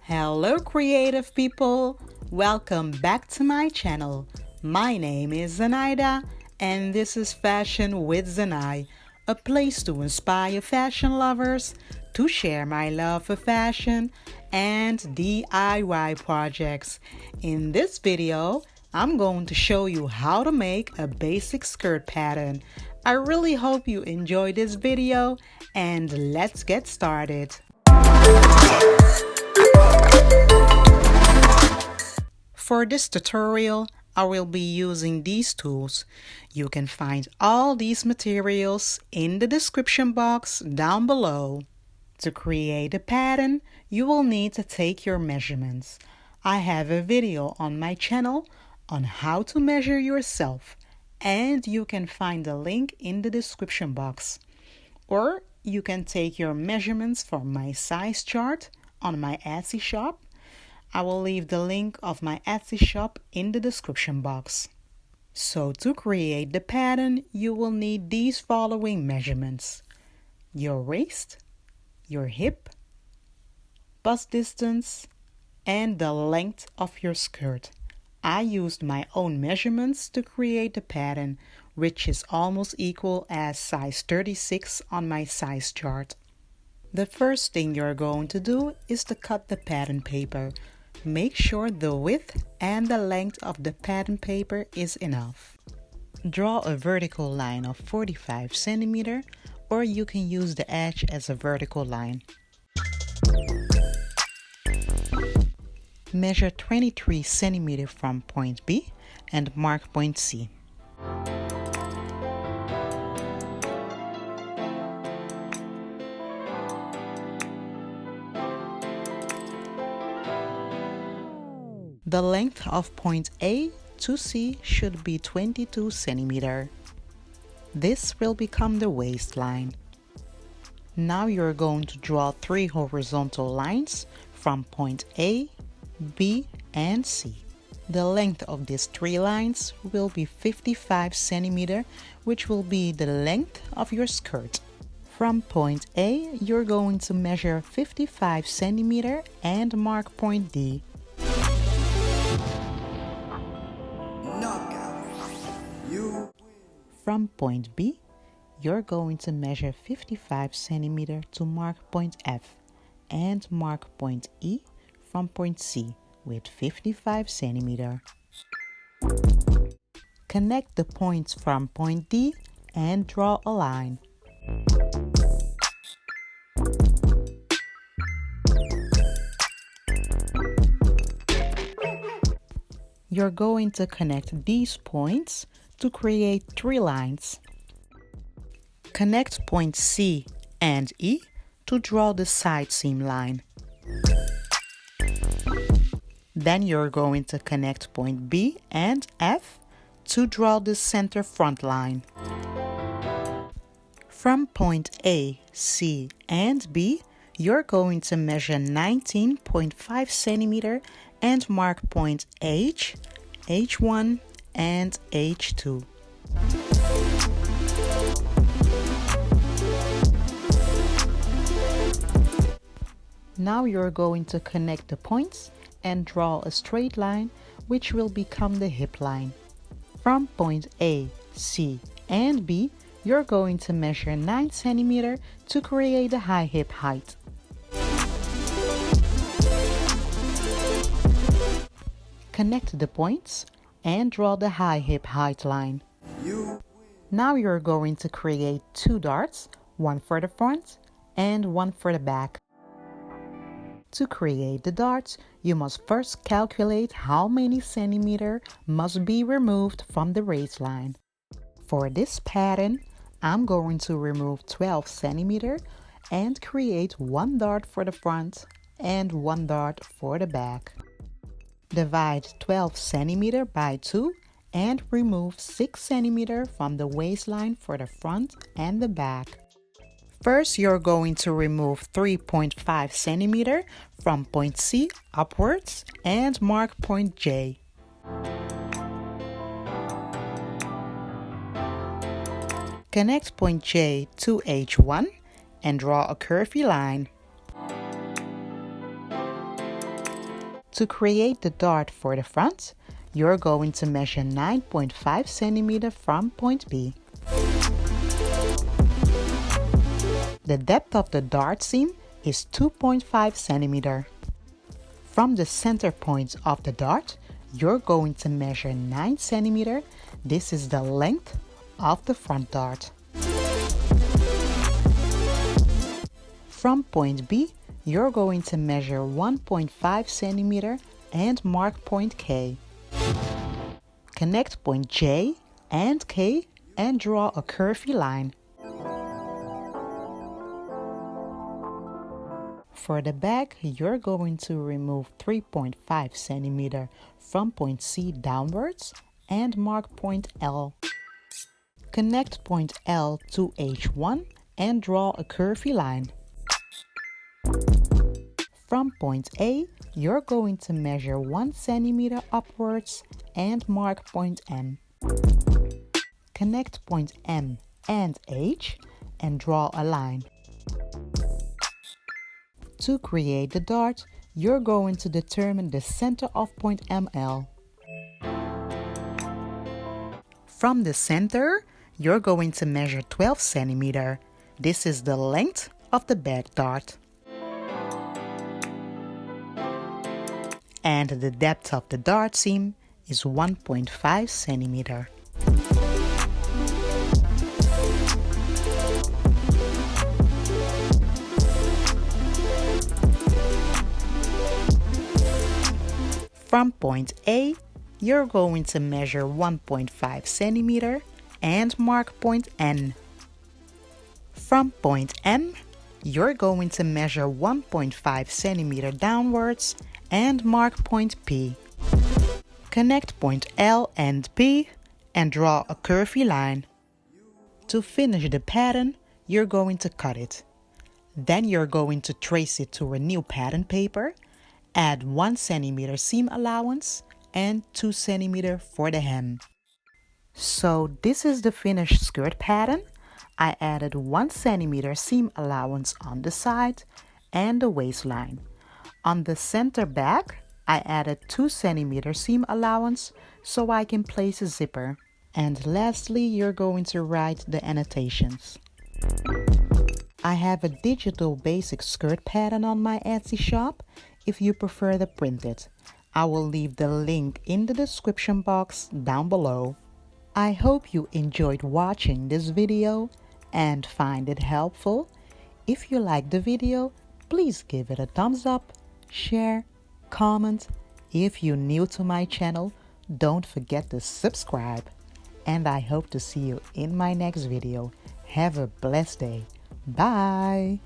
Hello creative people! Welcome back to my channel. My name is Zenaida and this is Fashion with Zenai, a place to inspire fashion lovers, to share my love for fashion and DIY projects. In this video, I'm going to show you how to make a basic skirt pattern. I really hope you enjoy this video and let's get started. For this tutorial, I will be using these tools. You can find all these materials in the description box down below. To create a pattern, you will need to take your measurements. I have a video on my channel on how to measure yourself, and you can find the link in the description box. Or you can take your measurements from my size chart on my Etsy shop. I will leave the link of my Etsy shop in the description box. So to create the pattern, you will need these following measurements: your waist, your hip, bust distance, and the length of your skirt. I used my own measurements to create the pattern, which is almost equal as size 36 on my size chart. The first thing you're going to do is to cut the pattern paper. Make sure the width and the length of the pattern paper is enough. Draw a vertical line of 45 cm, or you can use the edge as a vertical line. Measure 23 cm from point B and mark point C. The length of point A to C should be 22 cm. This will become the waistline. Now you're going to draw 3 horizontal lines from point A, B, and C. The length of these 3 lines will be 55 cm, which will be the length of your skirt. From point A, you're going to measure 55 cm and mark point D. From point B, you're going to measure 55 cm to mark point F and mark point E from point C with 55 cm. Connect the points from point D and draw a line. You're going to connect these points to create 3 lines. Connect points C and E to draw the side seam line. Then you're going to connect point B and F to draw the center front line. From point A, C, and B, you're going to measure 19.5 cm and mark point H, H1, and H2. Now you're going to connect the points and draw a straight line, which will become the hip line. From point A, C, and B, you're going to measure 9 cm to create a high hip height. Connect the points and draw the high hip height line. Now you're going to create 2 darts, one for the front and one for the back. To create the darts, you must first calculate how many centimeters must be removed from the waistline. For this pattern, I'm going to remove 12 centimeters and create 1 dart for the front and 1 dart for the back. Divide 12 cm by 2 and remove 6 cm from the waistline for the front and the back. First, you're going to remove 3.5 cm from point C upwards and mark point J. Connect point J to H1 and draw a curvy line. To create the dart for the front, you're going to measure 9.5 centimeter from point B. The depth of the dart seam is 2.5 centimeter. From the center point of the dart, you're going to measure 9 centimeter. This is the length of the front dart. From point B, you're going to measure 1.5 centimeter and mark point K. Connect point J and K and draw a curvy line. For the back, you're going to remove 3.5 centimeter from point C downwards and mark point L. Connect point L to H1 and draw a curvy line. From point A, you're going to measure 1 centimeter upwards and mark point M. Connect point M and H and draw a line. To create the dart, you're going to determine the center of point ML. From the center, you're going to measure 12 centimeter. This is the length of the back dart. And the depth of the dart seam is 1.5 centimeter. From point A, you're going to measure 1.5 centimeter and mark point N. From point M, you're going to measure 1.5 centimeter downwards and mark point P. Connect point L and P and draw a curvy line. To finish the pattern, you're going to cut it. Then you're going to trace it to a new pattern paper. Add 1 centimeter seam allowance and 2 centimeter for the hem. So this is the finished skirt pattern. I added 1 centimeter seam allowance on the side and the waistline. On the center back, I added 2 centimeter seam allowance so I can place a zipper. And lastly, you're going to write the annotations. I have a digital basic skirt pattern on my Etsy shop if you prefer the printed. I will leave the link in the description box down below. I hope you enjoyed watching this video and find it helpful. If you like the video, please give it a thumbs up, share, comment. If you're new to my channel, don't forget to subscribe. And I hope to see you in my next video. Have a blessed day. Bye.